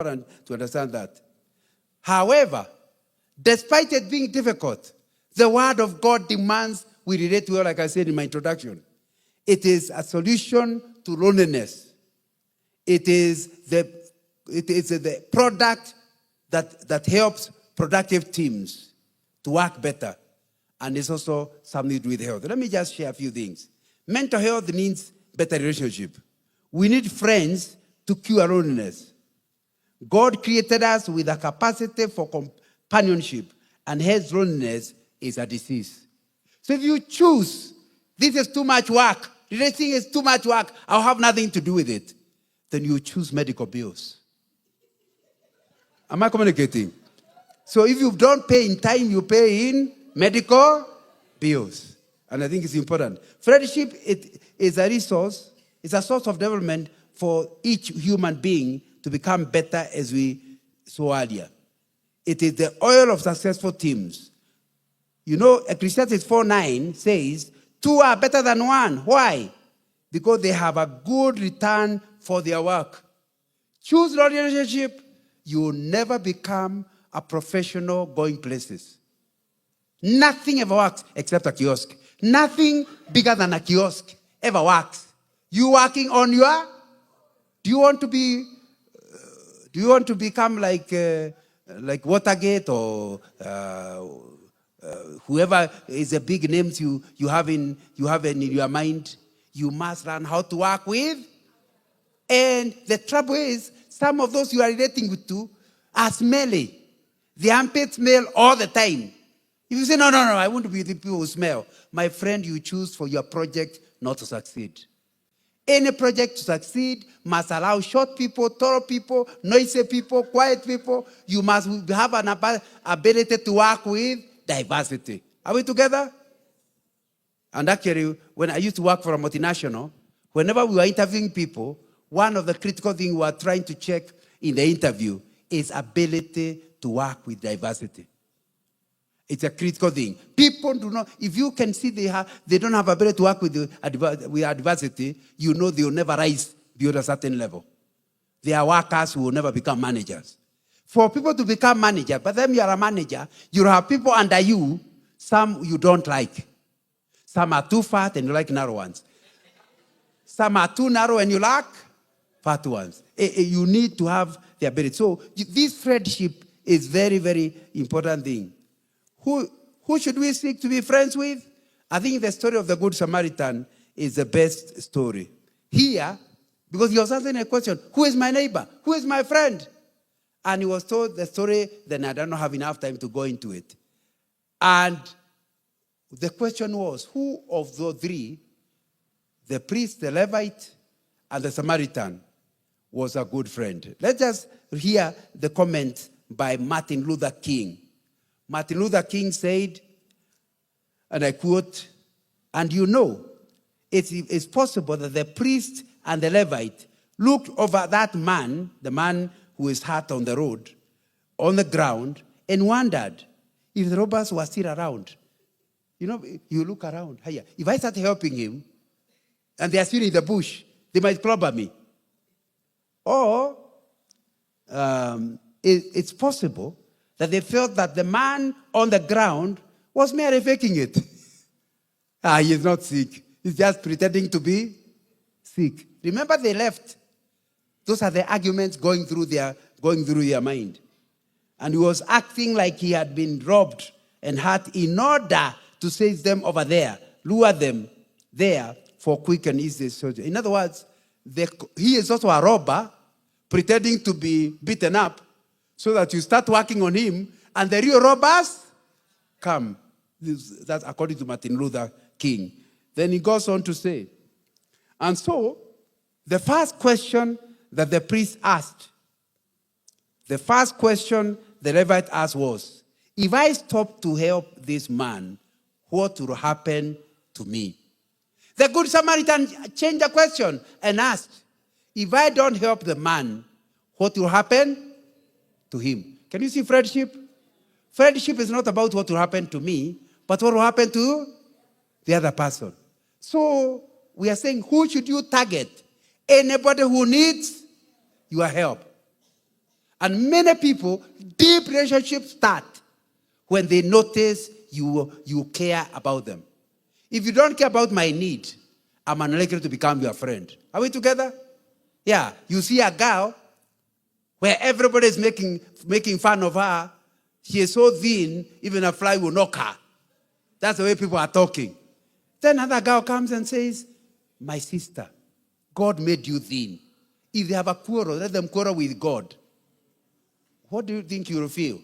important to understand that. However, despite it being difficult, the Word of God demands we relate to it, like I said in my introduction. It is a solution to loneliness. It is the product that helps productive teams to work better. And it's also something to do with health. Let me just share a few things. Mental health needs better relationship. We need friends to cure loneliness. God created us with a capacity for companionship, and hence loneliness is a disease. So if you choose, this is too much work, relating is too much work, I'll have nothing to do with it, then you choose medical bills. Am I communicating? So if you don't pay in time, you pay in medical bills. And I think it's important. Friendship is a resource, it's a source of development for each human being to become better, as we saw earlier. It is the oil of successful teams. You know, Ecclesiastes 4:9 says, two are better than one. Why? Because they have a good return for their work. Choose the relationship, you will never become a professional going places. Nothing ever works except a kiosk. Nothing bigger than a kiosk ever works. You working on your... Do you want to become like Watergate or whoever is the big names you have in your mind? You must learn how to work with. And the trouble is, some of those you are relating with to are smelly. The armpits smell all the time. If you say, no, I want to be the people who smell, my friend, you choose for your project not to succeed. Any project to succeed must allow short people, tall people, noisy people, quiet people. You must have an ability to work with diversity. Are we together? And actually, when I used to work for a multinational, whenever we were interviewing people, one of the critical things we were trying to check in the interview is ability to work with diversity. It's a critical thing. People do not, if you can see they don't have ability to work with adversity, you know they will never rise beyond a certain level. They are workers who will never become managers. For people to become manager, but then you are a manager, you have people under you, some you don't like. Some are too fat and you like narrow ones. Some are too narrow and you like fat ones. You need to have the ability. So this friendship is very, very important thing. Who should we seek to be friends with? I think the story of the Good Samaritan is the best story. Here, because he was answering a question, who is my neighbor? Who is my friend? And he was told the story, then I don't have enough time to go into it. And the question was, who of the three, the priest, the Levite, and the Samaritan, was a good friend? Let's just hear the comment by Martin Luther King. Martin Luther King said, and I quote, and you know, it's possible that the priest and the Levite looked over that man, the man who is hurt on the road, on the ground, and wondered if the robbers were still around. You know, you look around. Hiya. If I start helping him, and they are still in the bush, they might clobber me. Or it's possible that they felt that the man on the ground was merely faking it. He is not sick. He's just pretending to be sick. Remember, they left. Those are the arguments going through their mind. And he was acting like he had been robbed and hurt in order to save them over there, lure them there for quick and easy surgery. In other words, he is also a robber, pretending to be beaten up, so that you start working on him, and the real robbers come. That's according to Martin Luther King. Then he goes on to say, and so, the first question that the priest asked, the first question the Levite asked was, if I stop to help this man, what will happen to me? The Good Samaritan changed the question and asked, if I don't help the man, what will happen to him? Can you see friendship? Friendship is not about what will happen to me, but what will happen to the other person. So we are saying, who should you target? Anybody who needs your help. And many people, deep relationships start when they notice you care about them. If you don't care about my need, I'm unlikely to become your friend. Are we together? Yeah. You see a girl where everybody is making fun of her. She is so thin, even a fly will knock her. That's the way people are talking. Then another girl comes and says, my sister, God made you thin. If they have a quarrel, let them quarrel with God. What do you think you will feel?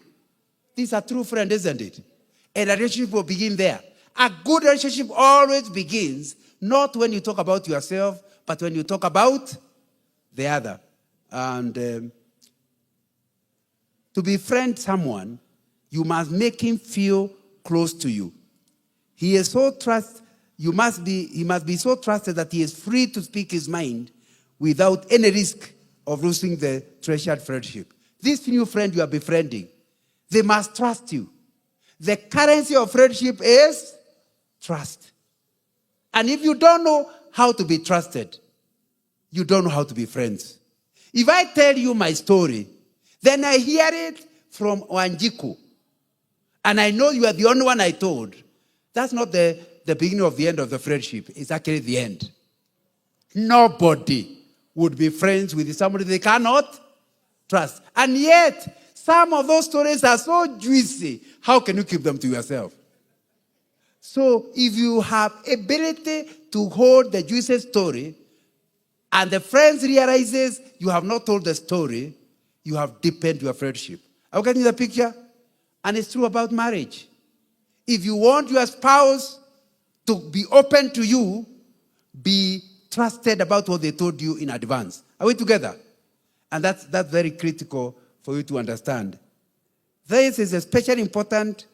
This is a true friend, isn't it? And a relationship will begin there. A good relationship always begins not when you talk about yourself, but when you talk about the other. And to befriend someone, you must make him feel close to you. He must be so trusted that he is free to speak his mind without any risk of losing the treasured friendship. This new friend you are befriending, they must trust you. The currency of friendship is trust. And if you don't know how to be trusted, you don't know how to be friends. If I tell you my story, then I hear it from Wanjiku, and I know you are the only one I told, that's not the beginning of the end of the friendship. It's actually the end. Nobody would be friends with somebody they cannot trust. And yet, some of those stories are so juicy. How can you keep them to yourself? So, if you have ability to hold the juicy story, and the friends realizes you have not told the story, you have deepened your friendship. Are you getting the picture? And it's true about marriage. If you want your spouse to be open to you, be trusted about what they told you in advance. Are we together? And that's very critical for you to understand. This is especially important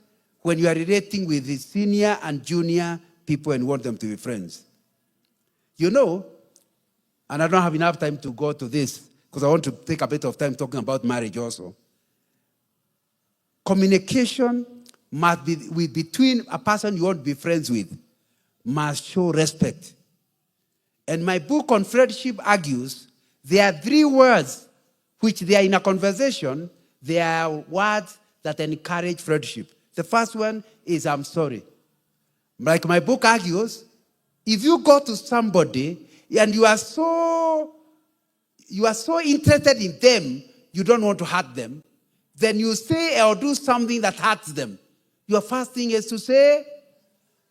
when you are relating with the senior and junior people and want them to be friends. You know, and I don't have enough time to go to this because I want to take a bit of time talking about marriage also. Communication must be between a person you want to be friends with, must show respect. And my book on friendship argues there are 3 words which they are in a conversation. They are words that encourage friendship. The first one is I'm sorry. Like my book argues, if you go to somebody and you are so interested in them, you don't want to hurt them, then you say or do something that hurts them. Your first thing is to say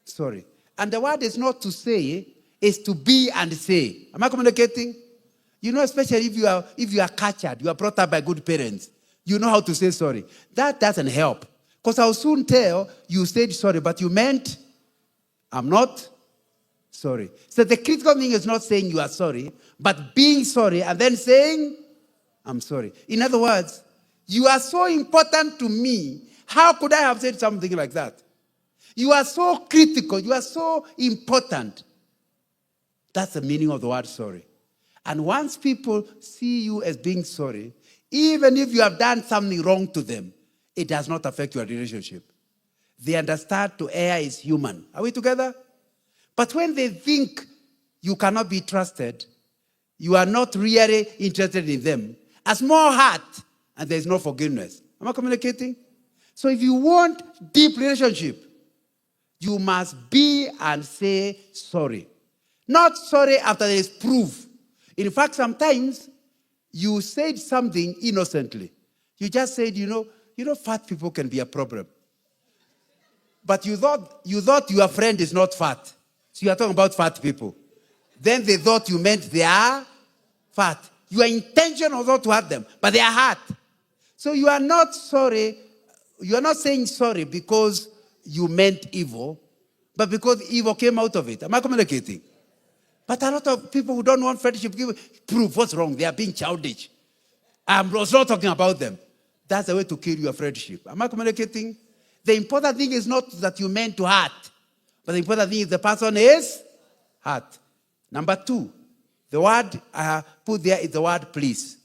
sorry. And the word is not to say, it's to be and say. Am I communicating? You know, especially if you are captured, you are brought up by good parents, you know how to say sorry. That doesn't help. Because I'll soon tell you said sorry, but you meant I'm not sorry. So the critical thing is not saying you are sorry, but being sorry and then saying I'm sorry. In other words, you are so important to me. How could I have said something like that? You are so critical. You are so important. That's the meaning of the word sorry. And once people see you as being sorry, even if you have done something wrong to them, it does not affect your relationship. They understand to err is human. Are we together? But when they think you cannot be trusted, you are not really interested in them, a small heart, and there's no forgiveness. Am I communicating? So if you want deep relationship, you must be and say sorry. Not sorry after there is proof. In fact, sometimes you said something innocently. You just said, you know, fat people can be a problem. But you thought your friend is not fat. So you are talking about fat people. Then they thought you meant they are fat. Your intention was not to hurt them, but they are hurt. So you are not sorry. You are not saying sorry because you meant evil, but because evil came out of it. Am I communicating? But a lot of people who don't want friendship give proof what's wrong. They are being childish. I was not talking about them. That's the way to kill your friendship. Am I communicating? The important thing is not that you meant to hurt, but the important thing is the person is hurt. Number 2, the word I put there is the word please.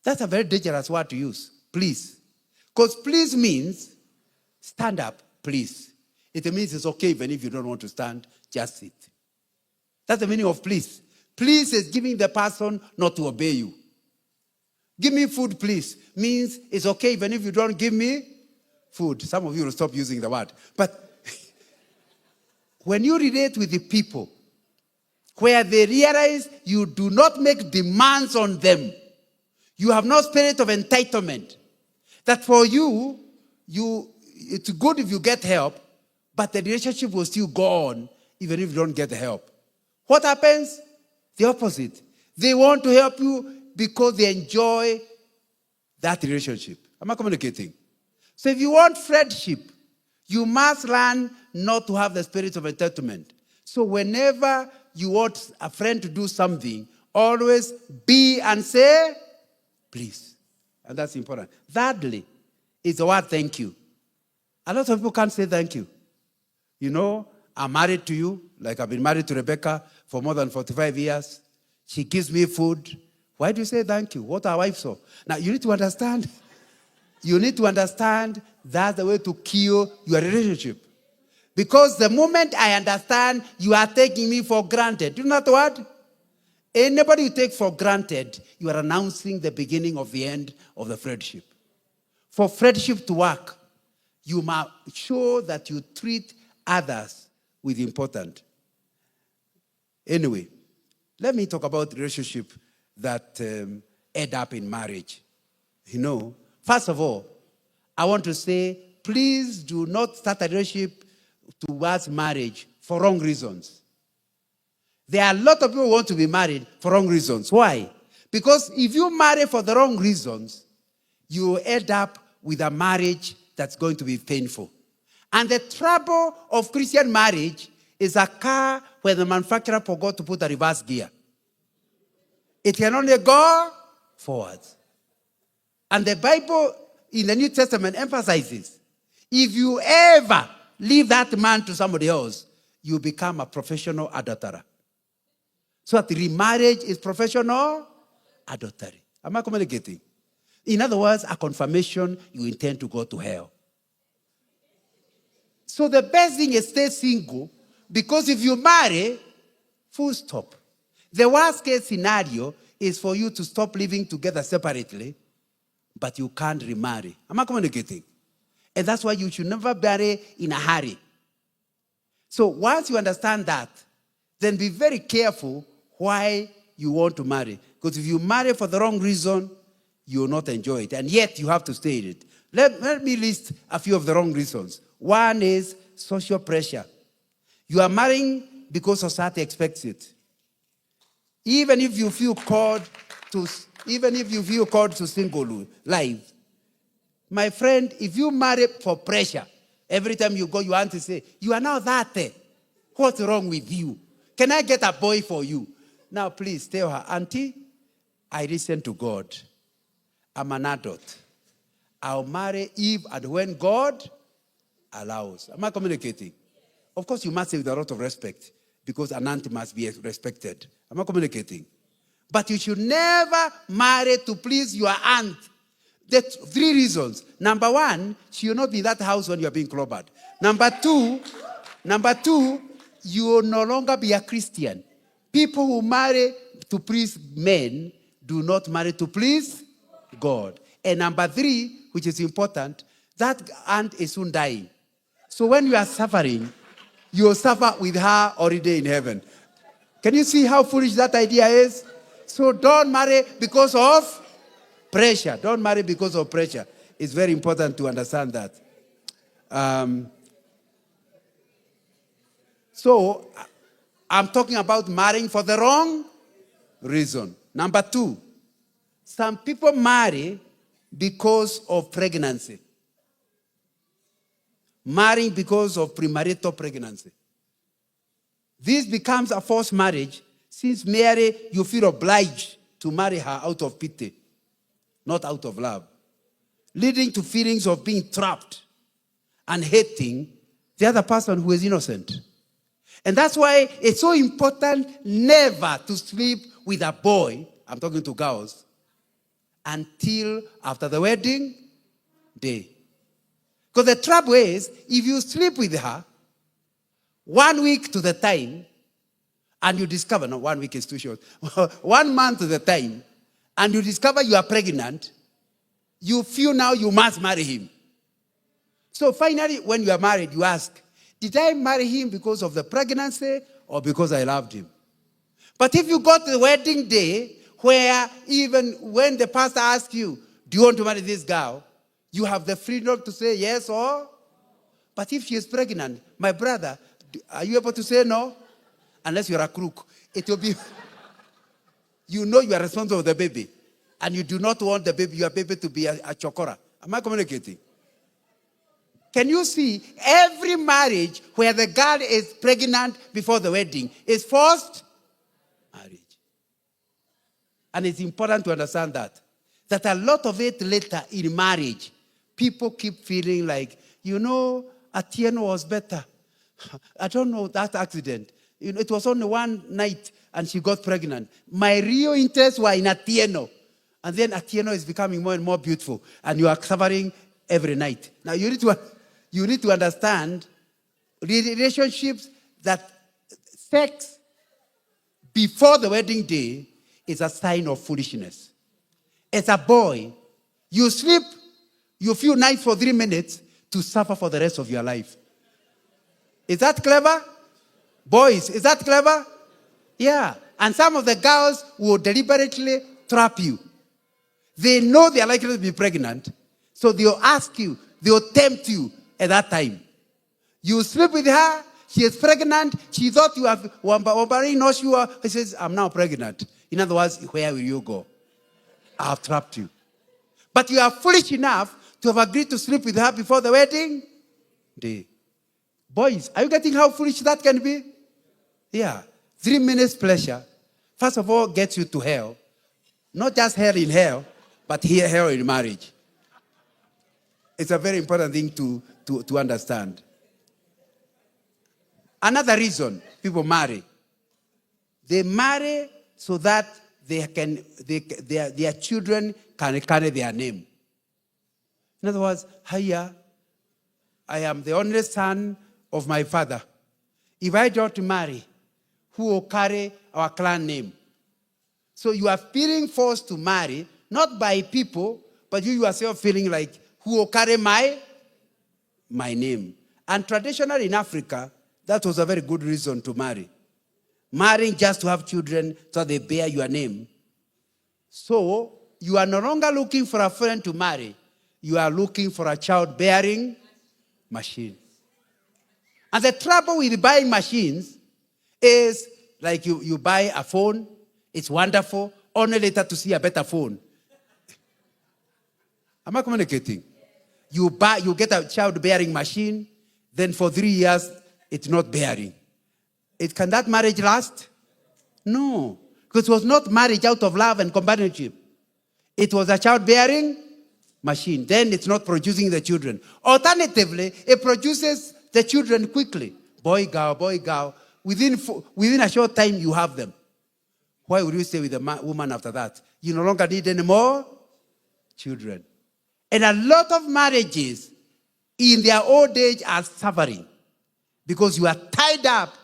That's a very dangerous word to use. Please. Because please means stand up, please. It means it's okay even if you don't want to stand, just sit. That's the meaning of please. Please is giving the person not to obey you. Give me food, please, means it's okay even if you don't give me food. Some of you will stop using the word. But when you relate with the people, where they realize you do not make demands on them, you have no spirit of entitlement, that for you, it's good if you get help, but the relationship will still go on even if you don't get the help. What happens? The opposite. They want to help you because they enjoy that relationship. Am I communicating? So if you want friendship, you must learn not to have the spirit of entitlement. So whenever you want a friend to do something, always be and say, please. And that's important. Thirdly, is the word thank you. A lot of people can't say thank you. You know, I'm married to you, like I've been married to Rebecca for more than 45 years. She gives me food. Why do you say thank you? What our wife saw. Now, you need to understand. You need to understand that's the way to kill your relationship. Because the moment I understand you are taking me for granted, you know that word? Anybody you take for granted, you are announcing the beginning of the end of the friendship. For friendship to work, you must show that you treat others with importance. Anyway, let me talk about relationship that end up in marriage. You know, first of all, I want to say, please do not start a relationship towards marriage for wrong reasons. There are a lot of people who want to be married for wrong reasons. Why? Because if you marry for the wrong reasons, you end up with a marriage that's going to be painful. And the trouble of Christian marriage is a car where the manufacturer forgot to put a reverse gear. It can only go forward. And the Bible in the New Testament emphasizes, if you ever leave that man to somebody else, you become a professional adulterer. So that remarriage is professional adultery. Am I communicating? In other words, a confirmation you intend to go to hell. So the best thing is stay single, because if you marry, full stop. The worst case scenario is for you to stop living together separately, but you can't remarry. Am I communicating? And that's why you should never marry in a hurry. So once you understand that, then be very careful why you want to marry. Because if you marry for the wrong reason, you will not enjoy it. And yet you have to stay in it. Let me list a few of the wrong reasons. One is social pressure. You are marrying because society expects it. Even if you feel called to single life, my friend, if you marry for pressure, every time you go, your auntie say, you are now that. What's wrong with you? Can I get a boy for you? Now, please tell her, auntie, I listen to God. I'm an adult. I'll marry if and when God allows. Am I communicating? Of course, you must say with a lot of respect, because an auntie must be respected. Am I communicating? But you should never marry to please your aunt. That's 3 reasons. Number 1, she will not be in that house when you are being clobbered. Number two, you will no longer be a Christian. People who marry to please men do not marry to please God. And number 3, which is important, that aunt is soon dying. So when you are suffering, you will suffer with her already in heaven. Can you see how foolish that idea is? So don't marry because of pressure. Don't marry because of pressure. It's very important to understand that. So I'm talking about marrying for the wrong reason. Number 2, some people marry because of pregnancy. Marrying because of premarital pregnancy. This becomes a forced marriage, since Mary, you feel obliged to marry her out of pity, not out of love, leading to feelings of being trapped and hating the other person who is innocent. And that's why it's so important never to sleep with a boy, I'm talking to girls, until after the wedding day. Because the trouble is, if you sleep with her 1 week to the time, and you discover, no, 1 week is too short, 1 month to the time, and you discover you are pregnant, you feel now you must marry him. So finally, when you are married, you ask, did I marry him because of the pregnancy or because I loved him? But if you got to the wedding day, where even when the pastor asks you, do you want to marry this girl? You have the freedom to say yes or? But if she is pregnant, my brother, are you able to say no? Unless you're a crook. It will be, you know you are responsible for the baby. And you do not want the baby, your baby to be a chokora. Am I communicating? Can you see every marriage where the girl is pregnant before the wedding is forced marriage? And it's important to understand that a lot of it later in marriage, people keep feeling like, Atieno was better. I don't know that accident. It was only one night and she got pregnant. My real interests were in Atieno. And then Atieno is becoming more and more beautiful. And you are suffering every night. Now you need to understand relationships that sex before the wedding day is a sign of foolishness. As a boy, you sleep, you feel nice for 3 minutes to suffer for the rest of your life. Is that clever? Boys, is that clever? Yeah. And some of the girls will deliberately trap you. They know they are likely to be pregnant, so they'll ask you, they'll tempt you at that time. You sleep with her, she is pregnant, she thought you have Wambari, not sure. He says, I'm now pregnant. In other words, where will you go? I have trapped you. But you are foolish enough to have agreed to sleep with her before the wedding day. Boys, are you getting how foolish that can be? Yeah. 3 minutes pleasure, first of all, gets you to hell. Not just hell in hell, but hell in marriage. It's a very important thing to understand. Another reason people marry, they marry so that their children can carry their name. In other words, I am the only son of my father. If I don't marry, who will carry our clan name? So you are feeling forced to marry, not by people, but you yourself feeling like, who will carry my name? And traditionally in Africa, that was a very good reason to marry. Marrying just to have children so they bear your name. So you are no longer looking for a friend to marry. You are looking for a childbearing machine. And the trouble with buying machines is like you buy a phone, it's wonderful, only later to see a better phone. Am I communicating? You get a childbearing machine, then for 3 years, it's not bearing. Can that marriage last? No. Because it was not marriage out of love and companionship. It was a childbearing machine. Then it's not producing the children. Alternatively, it produces the children quickly. Boy, girl. Within a short time, you have them. Why would you stay with a woman after that? You no longer need any more children. And a lot of marriages in their old age are suffering because you are tied up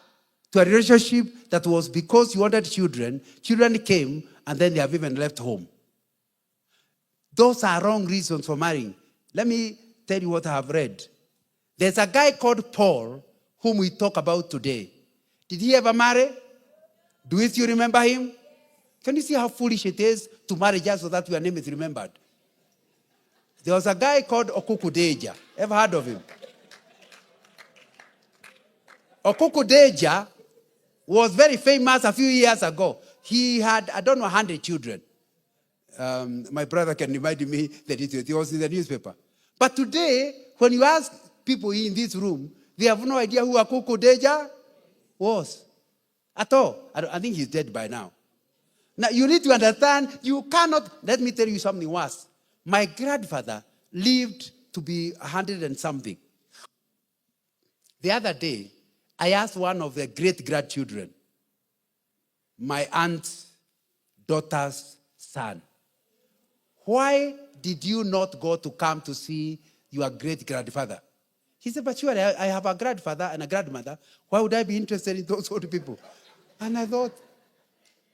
to a relationship that was because you wanted children. Children came and then they have even left home. Those are wrong reasons for marrying. Let me tell you what I have read. There's a guy called Paul whom we talk about today. Did he ever marry? Do you still remember him? Can you see how foolish it is to marry just so that your name is remembered? There was a guy called Okukudeja. Ever heard of him? Okukudeja was very famous a few years ago. He had, 100 children. My brother can remind me that it was in the newspaper. But today, when you ask people in this room, they have no idea who Okukudeja was at all. I think he's dead by now. Now, you need to understand, you cannot, let me tell you something worse. My grandfather lived to be 100 and something. The other day, I asked one of the great-grandchildren, my aunt's daughter's son, why did you not go to come to see your great-grandfather? He said, but surely I have a grandfather and a grandmother. Why would I be interested in those old people? And I thought,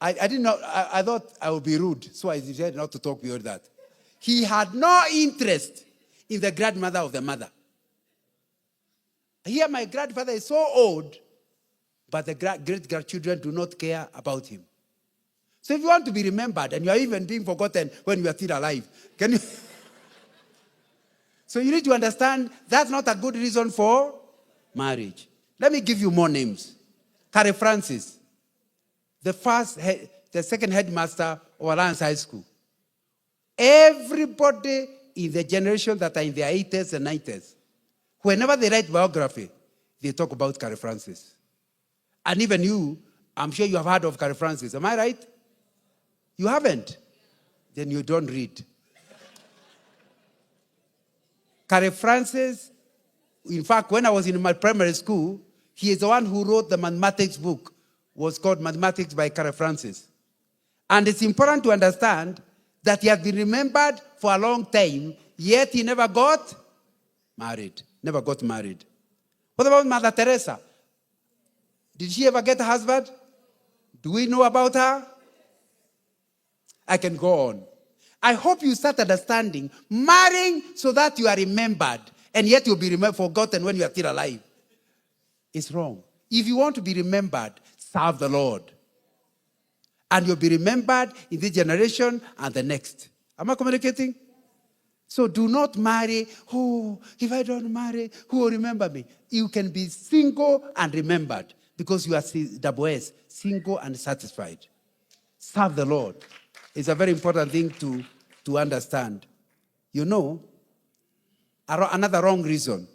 I didn't know, I thought I would be rude, so I decided not to talk beyond that. He had no interest in the grandmother of the mother. Here, my grandfather is so old, but the great-grandchildren do not care about him. So if you want to be remembered, and you are even being forgotten when you are still alive, can you? So you need to understand that's not a good reason for marriage. Let me give you more names. Carrie Francis, the second headmaster of Alliance High School. Everybody in the generation that are in their 80s and 90s, whenever they write biography, they talk about Carrie Francis. And even you, I'm sure you have heard of Carrie Francis. Am I right? You haven't? Then you don't read. Carrie Francis, in fact, when I was in my primary school, he is the one who wrote the mathematics book. It was called Mathematics by Carrie Francis. And it's important to understand that he has been remembered for a long time, yet he never got married. Never got married. What about Mother Teresa? Did she ever get a husband? Do we know about her? I can go on. I hope you start understanding marrying so that you are remembered, and yet you'll be forgotten when you are still alive. It's wrong. If you want to be remembered, serve the Lord. And you'll be remembered in this generation and the next. Am I communicating? So do not marry. Oh, if I don't marry, who will remember me? You can be single and remembered because you are double S, single and satisfied. Serve the Lord. It's a very important thing to understand. You know, another wrong reason.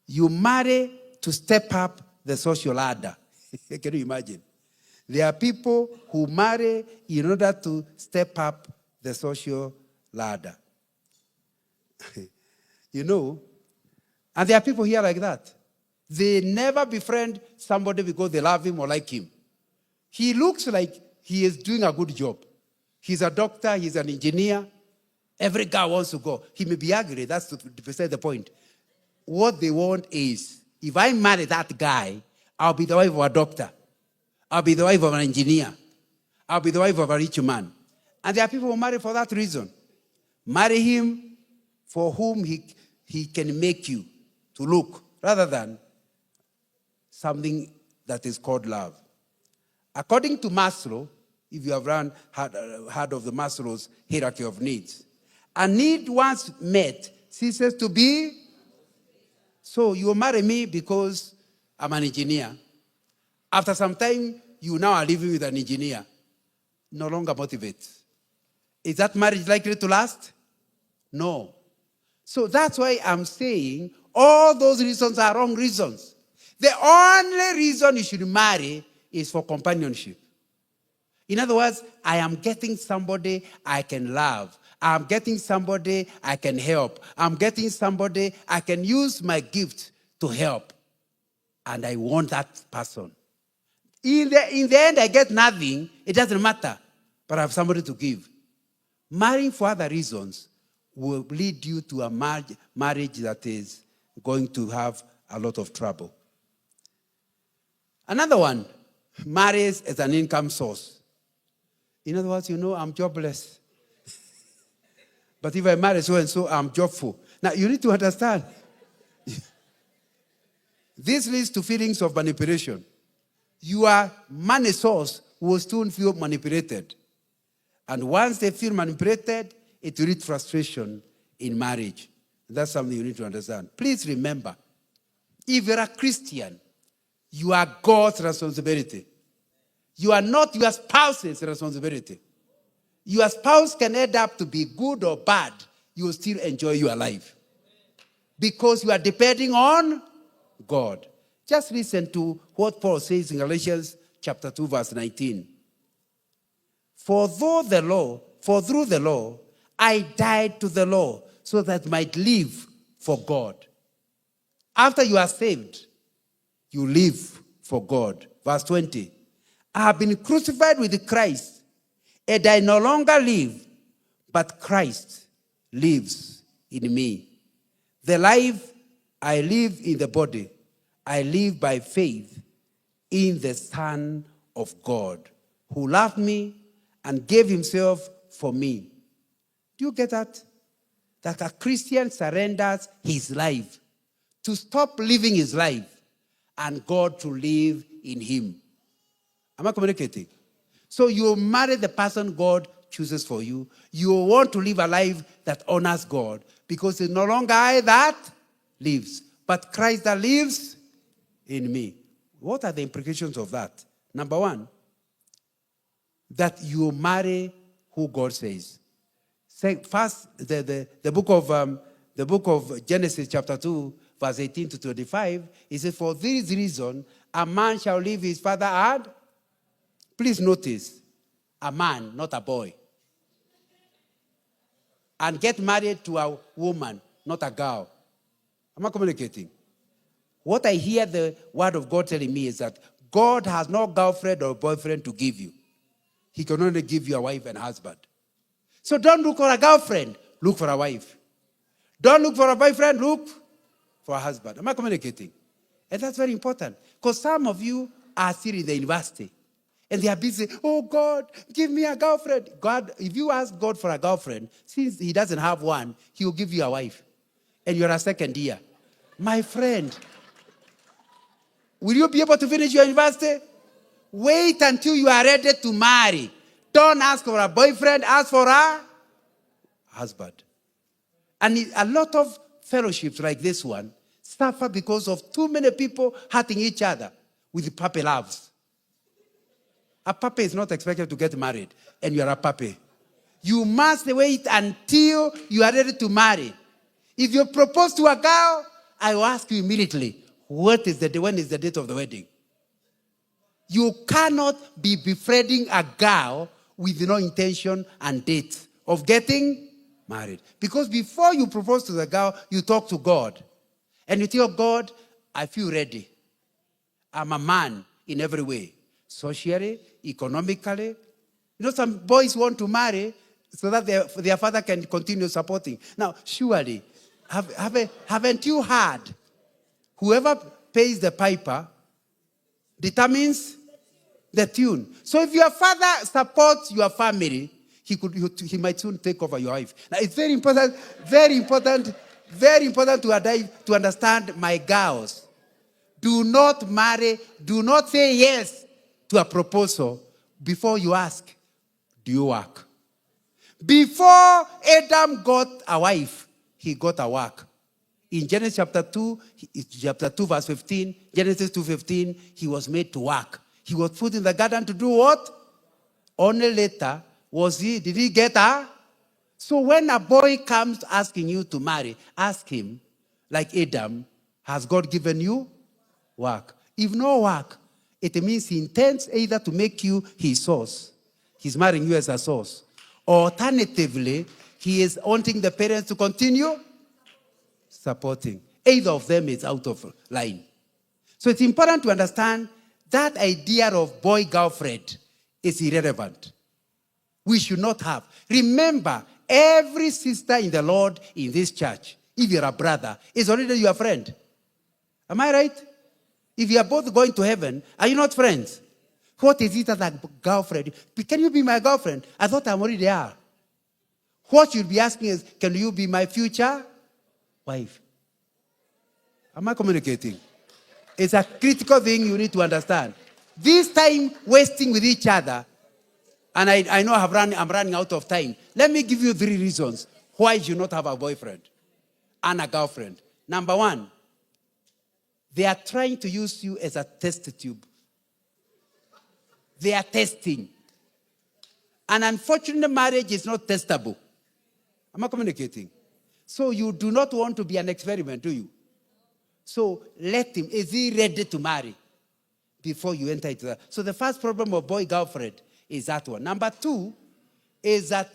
You marry to step up the social ladder. Can you imagine? There are people who marry in order to step up the social ladder. You know, and there are people here like that. They never befriend somebody because they love him or like him. He looks like he is doing a good job. He's a doctor, he's an engineer. Every guy wants to go. He may be ugly, that's beside the point. What they want is, if I marry that guy, I'll be the wife of a doctor. I'll be the wife of an engineer. I'll be the wife of a rich man. And there are people who marry for that reason. Marry him for whom he can make you to look, rather than something that is called love. According to Maslow, if you have heard of the Maslow's hierarchy of needs, a need once met ceases to be. So you will marry me because I'm an engineer. After some time, you now are living with an engineer. No longer motivates. Is that marriage likely to last? No. So that's why I'm saying all those reasons are wrong reasons. The only reason you should marry is for companionship. In other words, I am getting somebody I can love. I'm getting somebody I can help. I'm getting somebody I can use my gift to help. And I want that person. In the end, I get nothing. It doesn't matter. But I have somebody to give. Marrying for other reasons will lead you to a marriage that is going to have a lot of trouble. Another one, marriage as an income source. In other words, I'm jobless. But if I marry so-and-so, I'm jobful. Now, you need to understand. This leads to feelings of manipulation. Your money source will soon feel manipulated. And once they feel manipulated, it will lead to frustration in marriage. That's something you need to understand. Please remember, if you're a Christian, you are God's responsibility. You are not your spouse's responsibility. Your spouse can end up to be good or bad. You will still enjoy your life. Because you are depending on God. Just listen to what Paul says in Galatians chapter 2, verse 19. For through the law, I died to the law so that I might live for God. After you are saved, you live for God. Verse 20. I have been crucified with Christ, and I no longer live, but Christ lives in me. The life I live in the body, I live by faith in the Son of God, who loved me and gave himself for me. Do you get that? That a Christian surrenders his life to stop living his life and God to live in him. Am I communicating? So you marry the person God chooses for you. You want to live a life that honors God because it's no longer I that lives, but Christ that lives in me. What are the implications of that? Number one, that you marry who God says. Say first, the book of Genesis chapter 2, verse 18 to 25, it says, for this reason, a man shall leave his father and, please notice, a man, not a boy, and get married to a woman, not a girl. Am I communicating? What I hear the word of God telling me is that God has no girlfriend or boyfriend to give you. He can only give you a wife and husband. So don't look for a girlfriend, look for a wife. Don't look for a boyfriend, look for a husband. Am I communicating? And that's very important. Because some of you are still in the university. And they are busy, oh God, give me a girlfriend. God, if you ask God for a girlfriend, since he doesn't have one, he will give you a wife. And you're a second year. My friend, will you be able to finish your university? Wait until you are ready to marry. Don't ask for a boyfriend, ask for a husband. And a lot of fellowships like this one suffer because of too many people hurting each other with puppy loves. A puppy is not expected to get married, and you are a puppy. You must wait until you are ready to marry. If you propose to a girl, I will ask you immediately, when is the date of the wedding? You cannot be befriending a girl with no intention and date of getting married. Because before you propose to the girl, you talk to God. And you tell God, I feel ready. I'm a man in every way. Socially, economically. You know, some boys want to marry so that their father can continue supporting. Now, surely, haven't you heard? Whoever pays the piper determines the tune. So if your father supports your family, he might soon take over your life. Now it's very important to understand, my girls. Do not marry, do not say yes to a proposal before you ask, do you work? Before Adam got a wife, he got a work. In Genesis chapter 2 verse 15, Genesis 2:15, he was made to work. He was put in the garden to do what? Only later did he get a? So when a boy comes asking you to marry, ask him, like Adam, has God given you work? If no work, it means he intends either to make you his source. He's marrying you as a source. Or alternatively, he is wanting the parents to continue supporting. Either of them is out of line. So it's important to understand that idea of boy-girlfriend is irrelevant. We should not have. Remember, every sister in the Lord in this church, if you're a brother, is already your friend. Am I right? If you are both going to heaven, are you not friends? What is it as a girlfriend? Can you be my girlfriend? I thought I'm already there. What you'll be asking is, can you be my future wife? Am I communicating? It's a critical thing you need to understand. This time wasting with each other, and I know I'm running out of time. Let me give you 3 reasons why you should not have a boyfriend and a girlfriend. Number 1, they are trying to use you as a test tube. They are testing. And unfortunately, marriage is not testable. Am I communicating? So you do not want to be an experiment, do you? So let him. Is he ready to marry before you enter into that? So the first problem of boy-girlfriend is that one. Number 2 is that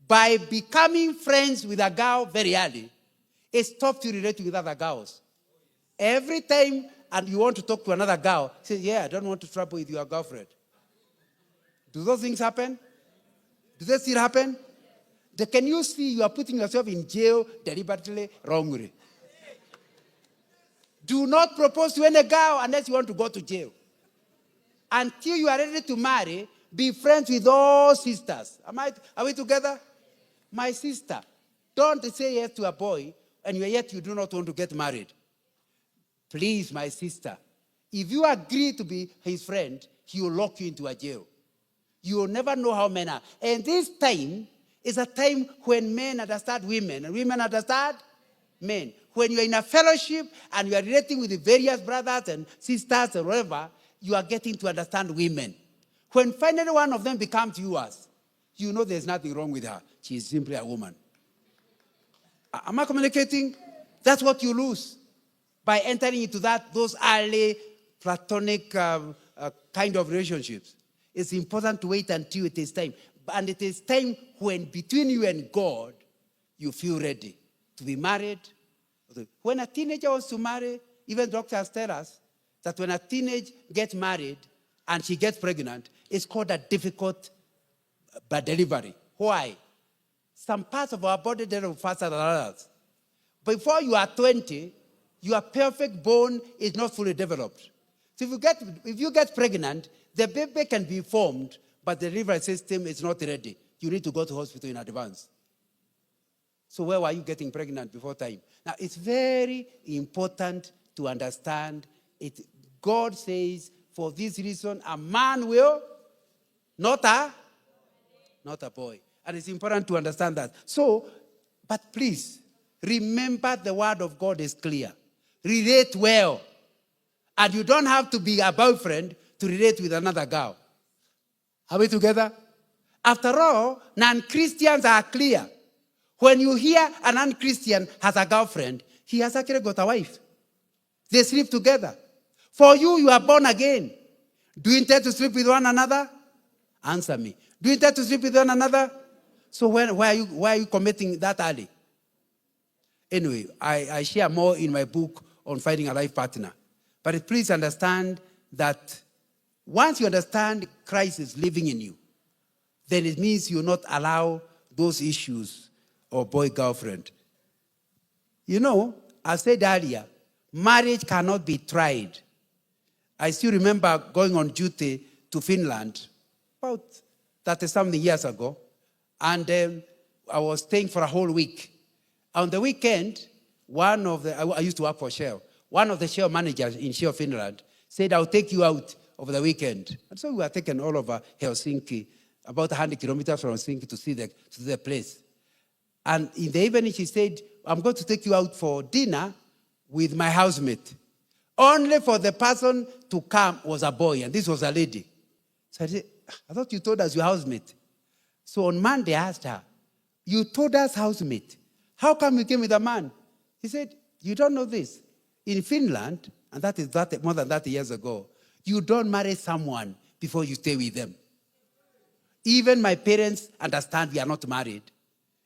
by becoming friends with a girl very early, it stops you relating with other girls. Every time and you want to talk to another girl, say, yeah, I don't want to trouble with your girlfriend. Do those things happen? Do they still happen? Can you see you are putting yourself in jail deliberately, wrongly? Do not propose to any girl unless you want to go to jail. Until you are ready to marry, be friends with all sisters. Are we together? My sister, don't say yes to a boy and yet you do not want to get married. Please, my sister, if you agree to be his friend, he will lock you into a jail. You will never know how men are. And this time is a time when men understand women and women understand men. When you are in a fellowship and you are relating with the various brothers and sisters or whatever, you are getting to understand women. When finally one of them becomes yours, you know there's nothing wrong with her. She is simply a woman. Am I communicating? That's what you lose by entering into those early platonic kind of relationships. It's important to wait until it is time. And it is time when between you and God, you feel ready to be married. When a teenager wants to marry, even doctors tell us that when a teenager gets married and she gets pregnant, it's called a difficult delivery. Why? Some parts of our body develop faster than others. Before you are 20, your perfect bone is not fully developed. So if you get pregnant, the baby can be formed, but the delivery system is not ready. You need to go to hospital in advance. So where were you getting pregnant before time? Now, it's very important to understand it. God says, for this reason, a man will, not a boy. And it's important to understand that. So, but please, remember the word of God is clear. Relate well. And you don't have to be a boyfriend to relate with another girl. Are we together? After all, non-Christians are clear. When you hear a non-Christian has a girlfriend, he has actually got a wife. They sleep together. For you, you are born again. Do you intend to sleep with one another? Answer me. Do you intend to sleep with one another? So why are you committing that early? Anyway, I share more in my book on finding a life partner. But please understand that once you understand Christ is living in you, then it means you will not allow those issues of boy-girlfriend. You know, I said earlier, marriage cannot be tried. I still remember going on duty to Finland about 30-something years ago, and I was staying for a whole week. On the weekend, I used to work for Shell. One of the Shell managers in Shell, Finland, said, I'll take you out over the weekend. And so we were taken all over Helsinki, about 100 kilometers from Helsinki to see the place. And in the evening, she said, I'm going to take you out for dinner with my housemate. Only for the person to come was a boy, and this was a lady. So I said, I thought you told us your housemate. So on Monday, I asked her, you told us housemate. How come you came with a man? He said, you don't know this. In Finland, and that is more than 30 years ago, you don't marry someone before you stay with them. Even my parents understand we are not married.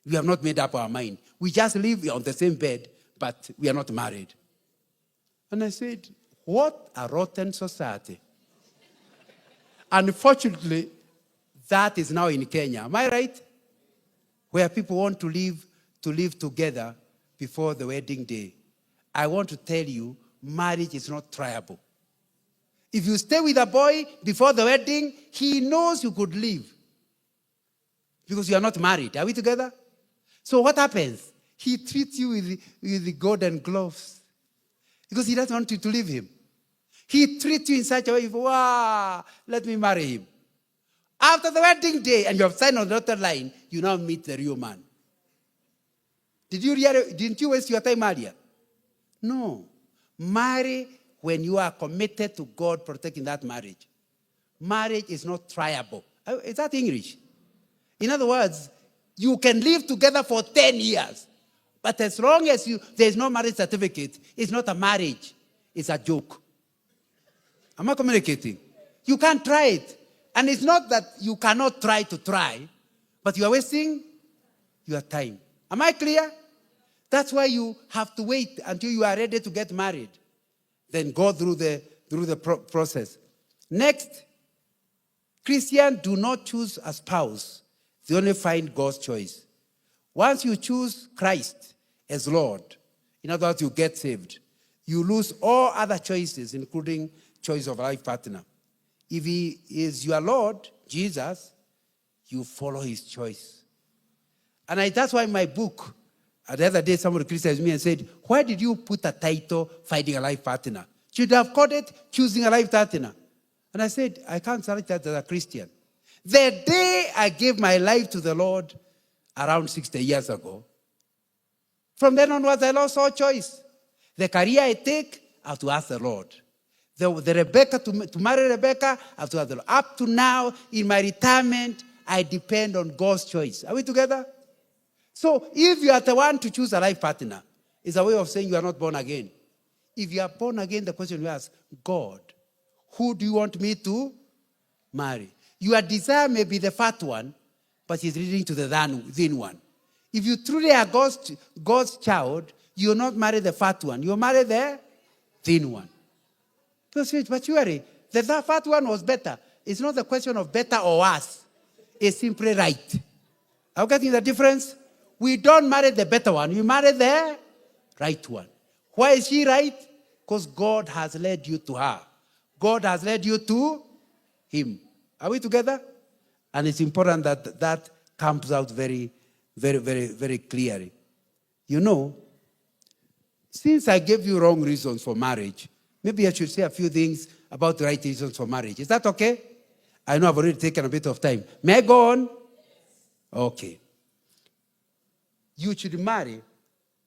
We have not made up our mind. We just live on the same bed, but we are not married. And I said, what a rotten society. Unfortunately, that is now in Kenya. Am I right? Where people want to live together before the wedding day. I want to tell you, marriage is not triable. If you stay with a boy before the wedding, he knows you could leave. Because you are not married. Are we together? So what happens? He treats you with the golden gloves. Because he doesn't want you to leave him. He treats you in such a way, wow, let me marry him. After the wedding day, and you have signed on the dotted line, you now meet the real man. Didn't you waste your time earlier? No. Marry when you are committed to God protecting that marriage. Marriage is not triable. Is that English? In other words, you can live together for 10 years. But as long as there is no marriage certificate, it's not a marriage. It's a joke. Am I communicating? You can't try it. And it's not that you cannot try to try, but you are wasting your time. Am I clear? That's why you have to wait until you are ready to get married. Then go through the process. Next, Christians do not choose a spouse. They only find God's choice. Once you choose Christ as Lord, in other words, you get saved, you lose all other choices, including choice of life partner. If he is your Lord, Jesus, you follow his choice. And that's why in my book, the other day somebody criticized me and said, why did you put a title, Finding a Life Partner? Should have called it Choosing a Life Partner. And I said, I can't start that as a Christian. The day I gave my life to the Lord, around 60 years ago, from then onwards, I lost all choice. The career I take, I have to ask the Lord. The Rebecca, to marry Rebecca, I have to ask the Lord. Up to now, in my retirement, I depend on God's choice. Are we together? So if you are the one to choose a life partner, it's a way of saying you are not born again. If you are born again, the question you ask, God, who do you want me to marry? Your desire may be the fat one, but it's leading to the thin one. If you truly are God's child, you will not marry the fat one. You will marry the thin one. But surely, the fat one was better. It's not the question of better or worse. It's simply right. Are you getting the difference? We don't marry the better one. You marry the right one. Why is she right? Because God has led you to her. God has led you to him. Are we together? And it's important that that comes out very, very, very, very clearly. You know, since I gave you wrong reasons for marriage, maybe I should say a few things about the right reasons for marriage. Is that okay? I know I've already taken a bit of time. May I go on? Okay. You should marry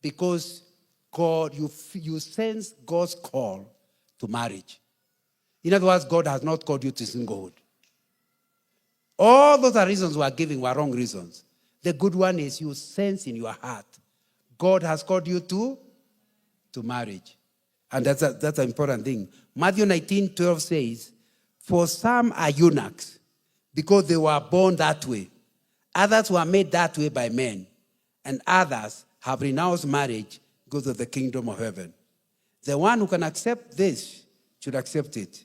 because God, you sense God's call to marriage. In other words, God has not called you to singlehood. All those are reasons we are giving were wrong reasons. The good one is you sense in your heart God has called you to marriage. And that's an important thing. Matthew 19:12 says, for some are eunuchs because they were born that way. Others were made that way by men. And others have renounced marriage because of the kingdom of heaven. The one who can accept this should accept it.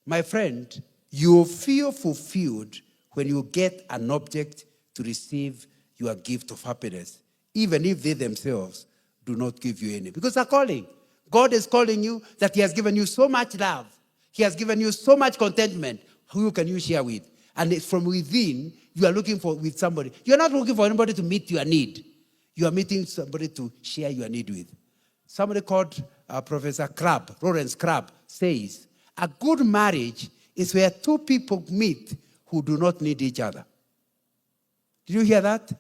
My friend, you feel fulfilled when you get an object to receive your gift of happiness, even if they themselves do not give you any. Because they're calling. God is calling you that he has given you so much love. He has given you so much contentment. Who can you share with? And it's from within, you are looking for with somebody. You're not looking for anybody to meet your need. You are meeting somebody to share your need with. Somebody called Professor Crabb, Lawrence Crabb, says, a good marriage is where two people meet who do not need each other. Did you hear that?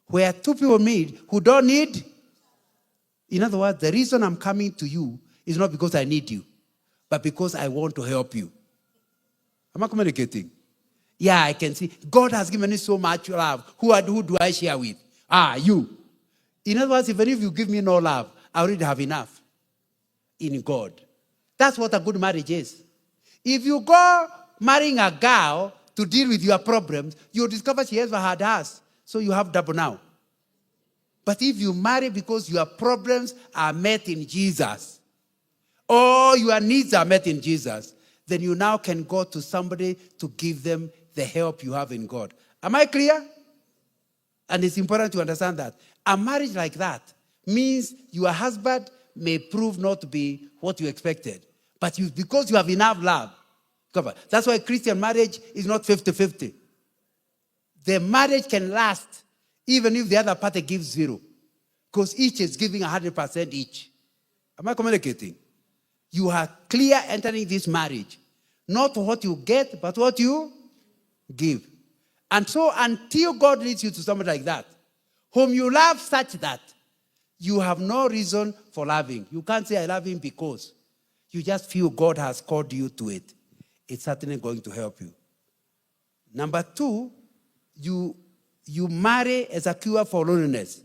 Where two people meet who don't need. In other words, the reason I'm coming to you is not because I need you, but because I want to help you. Am I communicating? Yeah, I can see. God has given me so much love. Who do I share with? You. In other words, even if you give me no love, I already have enough in God. That's what a good marriage is. If you go marrying a girl to deal with your problems, you'll discover she has had us. So you have double now. But if you marry because your problems are met in Jesus, or your needs are met in Jesus, then you now can go to somebody to give them the help you have in God. Am I clear? And it's important to understand that. A marriage like that means your husband may prove not to be what you expected. But because you have enough love, cover. That's why Christian marriage is not 50-50. The marriage can last even if the other party gives 0. Because each is giving 100% each. Am I communicating? You are clear entering this marriage. Not what you get, but what you give. And so until God leads you to somebody like that, whom you love such that you have no reason for loving. You can't say I love him because you just feel God has called you to it. It's certainly going to help you. Number 2, you marry as a cure for loneliness.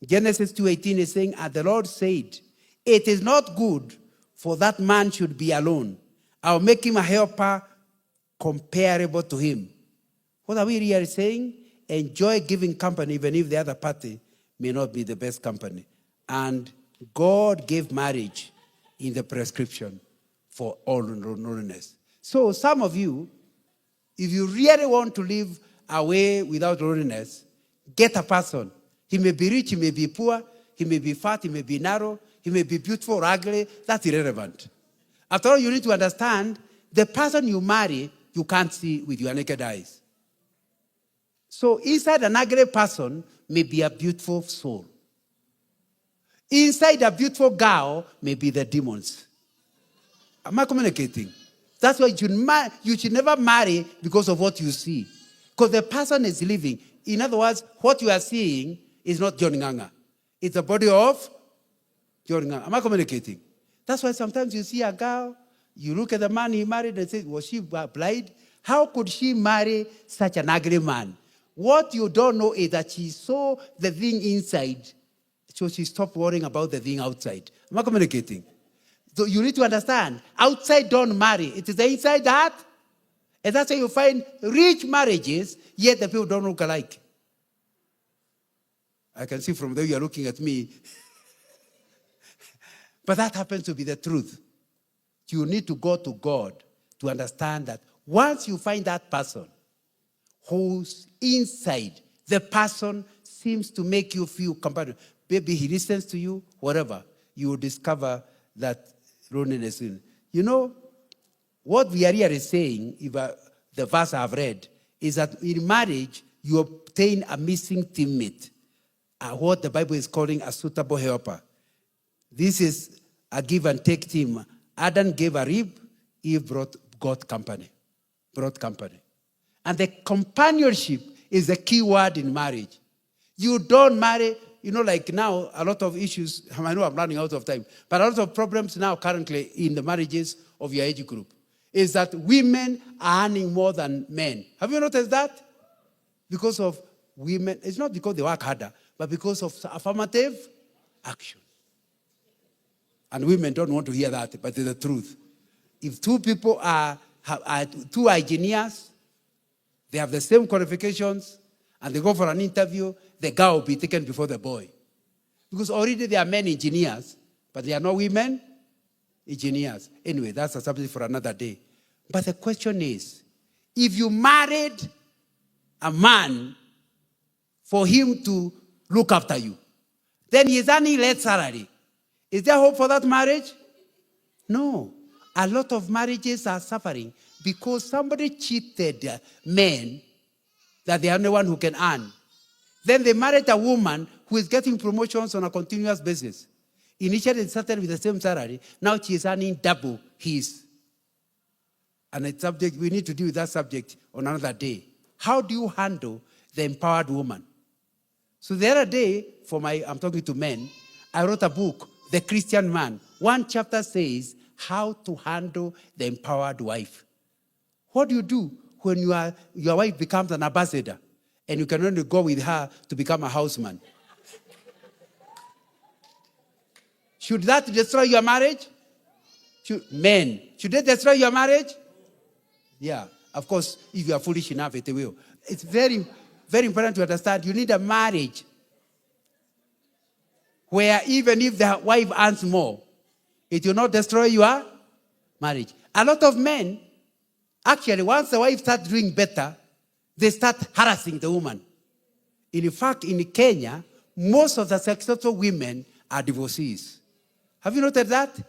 Genesis 2:18 is saying, and the Lord said, it is not good for that man should be alone. I'll make him a helper comparable to him. What are we really saying? Enjoy giving company even if the other party may not be the best company. And God gave marriage in the prescription for all loneliness. So some of you, if you really want to live away without loneliness, get a person. He may be rich, he may be poor, he may be fat, he may be narrow, he may be beautiful or ugly. That's irrelevant. After all, you need to understand the person you marry, you can't see with your naked eyes. So inside an ugly person may be a beautiful soul. Inside a beautiful girl may be the demons. Am I communicating? That's why you should never marry because of what you see. Because the person is living. In other words, what you are seeing is not John Nganga. It's the body of John Nganga. Am I communicating? That's why sometimes you see a girl, you look at the man he married and say, was she blind? How could she marry such an ugly man? What you don't know is that she saw the thing inside, so she stopped worrying about the thing outside. Am I communicating? So you need to understand, outside don't marry. It is the inside that. And that's why you find rich marriages, yet the people don't look alike. I can see from there you are looking at me. But that happens to be the truth. You need to go to God to understand that once you find that person who's inside, the person seems to make you feel compatible. Maybe he listens to you, whatever. You will discover that loneliness. You know, what we are really saying, if the verse I've read, is that in marriage, you obtain a missing teammate, what the Bible is calling a suitable helper. This is a give and take team. Adam gave a rib, Eve brought company. And the companionship is the key word in marriage. You don't marry, like now, a lot of issues, I know I'm running out of time, but a lot of problems now currently in the marriages of your age group is that women are earning more than men. Have you noticed that? Because of women, it's not because they work harder, but because of affirmative action. And women don't want to hear that, but it's the truth. If two people are two engineers, they have the same qualifications, and they go for an interview, the girl will be taken before the boy. Because already there are men engineers, but there are no women engineers. Anyway, that's a subject for another day. But the question is, if you married a man for him to look after you, then he's earning less salary. Is there hope for that marriage? No. A lot of marriages are suffering because somebody cheated men that they are the only one who can earn. Then they married a woman who is getting promotions on a continuous basis. Initially, it started with the same salary. Now she is earning double his. And it's subject, we need to deal with that subject on another day. How do you handle the empowered woman? So the other day, I'm talking to men, I wrote a book, The Christian Man. One chapter says how to handle the empowered wife. What do you do when your wife becomes an ambassador and you can only go with her to become a houseman? Should that destroy your marriage? Should they destroy your marriage? Yeah, of course, if you are foolish enough, it will. It's very, very important to understand you need a marriage where even if the wife earns more, it will not destroy your marriage. A lot of men, actually, once the wife starts doing better, they start harassing the woman. In fact, in Kenya, most of the successful women are divorcees. Have you noted that?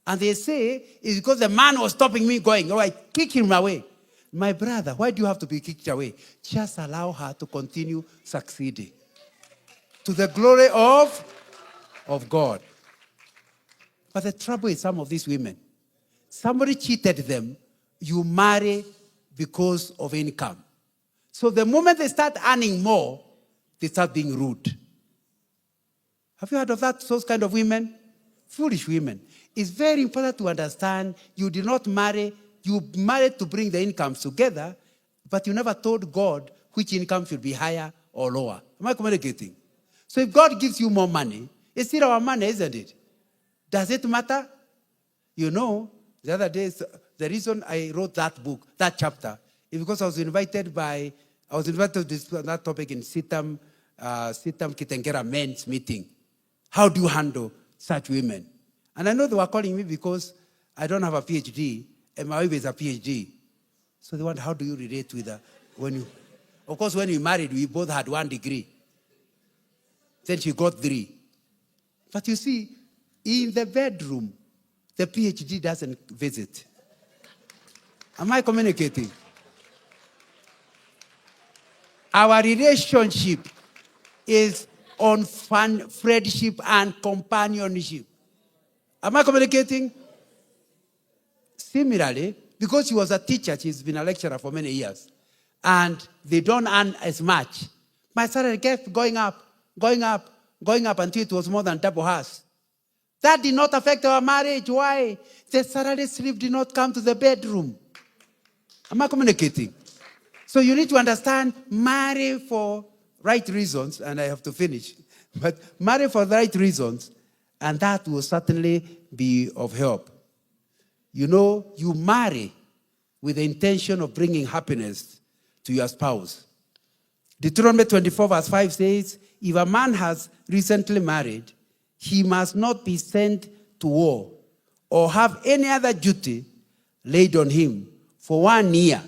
And they say, it's because the man was stopping me going. All right, kick him away. My brother, why do you have to be kicked away? Just allow her to continue succeeding. To the glory of God. But the trouble is some of these women, somebody cheated them, you marry because of income. So the moment they start earning more, they start being rude. Have you heard of that, those kind of women? Foolish women. It's very important to understand you did not marry, you married to bring the incomes together, but you never told God which income should be higher or lower. Am I communicating? So if God gives you more money, it's still our money, isn't it? Does it matter? You know, the other day, the reason I wrote that book, that chapter, is because I was invited to that topic in Sitam Kitengera men's meeting. How do you handle such women? And I know they were calling me because I don't have a PhD, and my wife is a PhD. So they wonder, how do you relate with her? Of course, when we married, we both had 1 degree. Then she got 3. But you see, in the bedroom, the PhD doesn't visit. Am I communicating? Our relationship is on friendship and companionship. Am I communicating? Similarly, because she was a teacher, she's been a lecturer for many years, and they don't earn as much. My salary kept going up until it was more than double hers. That did not affect our marriage. Why? The salary slip did not come to the bedroom. Am I communicating? So you need to understand, marry for right reasons, and I have to finish, but marry for the right reasons, and that will certainly be of help. You know, you marry with the intention of bringing happiness to your spouse. Deuteronomy 24 verse 5 says, if a man has recently married, he must not be sent to war or have any other duty laid on him for 1 year.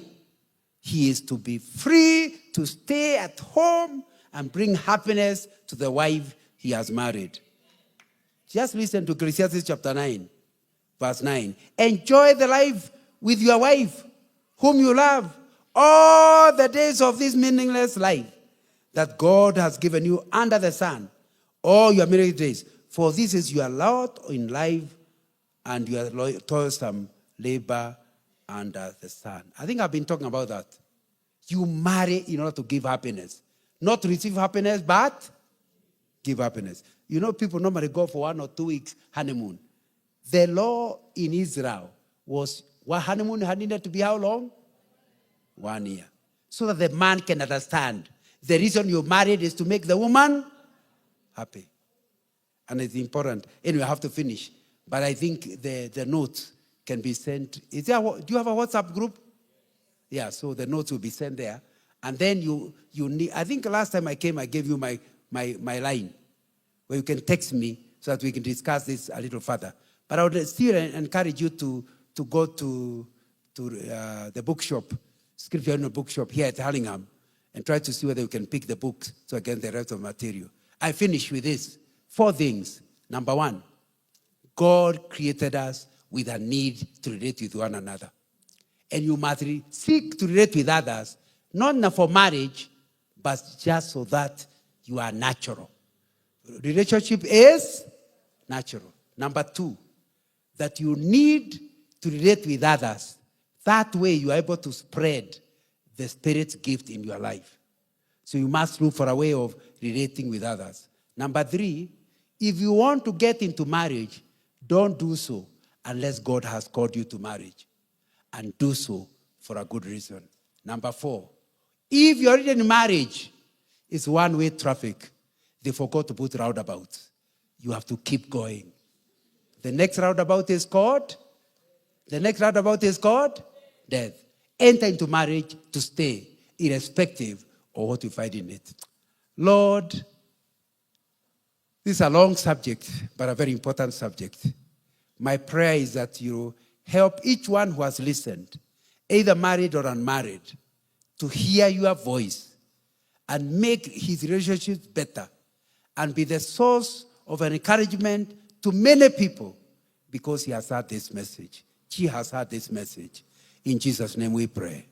He is to be free to stay at home and bring happiness to the wife he has married. Just listen to Ecclesiastes chapter 9, verse 9. Enjoy the life with your wife, whom you love, all the days of this meaningless life that God has given you under the sun, all your married days. For this is your lot in life and your toilsome labor under the sun. I think I've been talking about that. You marry in order to give happiness. Not to receive happiness, but give happiness. You know, people normally go for 1 or 2 weeks honeymoon. The law in Israel was, honeymoon had needed to be how long? 1 year. So that the man can understand the reason you married is to make the woman happy. And it's important. Anyway, I have to finish. But I think the notes can be sent. Do you have a WhatsApp group? Yeah, so the notes will be sent there. And then you need, I think last time I came, I gave you my line, where you can text me so that we can discuss this a little further. But I would still encourage you to go to the bookshop, Scripture in a bookshop here at Hurlingham, and try to see whether you can pick the books to get the rest of the material. I finish with this. 4 things. Number 1, God created us with a need to relate with one another. And you must seek to relate with others, not for marriage, but just so that you are natural. Relationship is natural. Number 2, that you need to relate with others. That way you are able to spread the Spirit's gift in your life. So you must look for a way of relating with others. Number 3, if you want to get into marriage, don't do so unless God has called you to marriage. And do so for a good reason. Number 4, if you're already in marriage, it's one-way traffic. They forgot to put roundabouts. You have to keep going. The next roundabout is called? The next roundabout is called? Death. Enter into marriage to stay, irrespective of what you find in it. Lord, this is a long subject, but a very important subject. My prayer is that you help each one who has listened, either married or unmarried, to hear your voice and make his relationships better and be the source of an encouragement to many people because he has heard this message. She has heard this message. In Jesus' name we pray.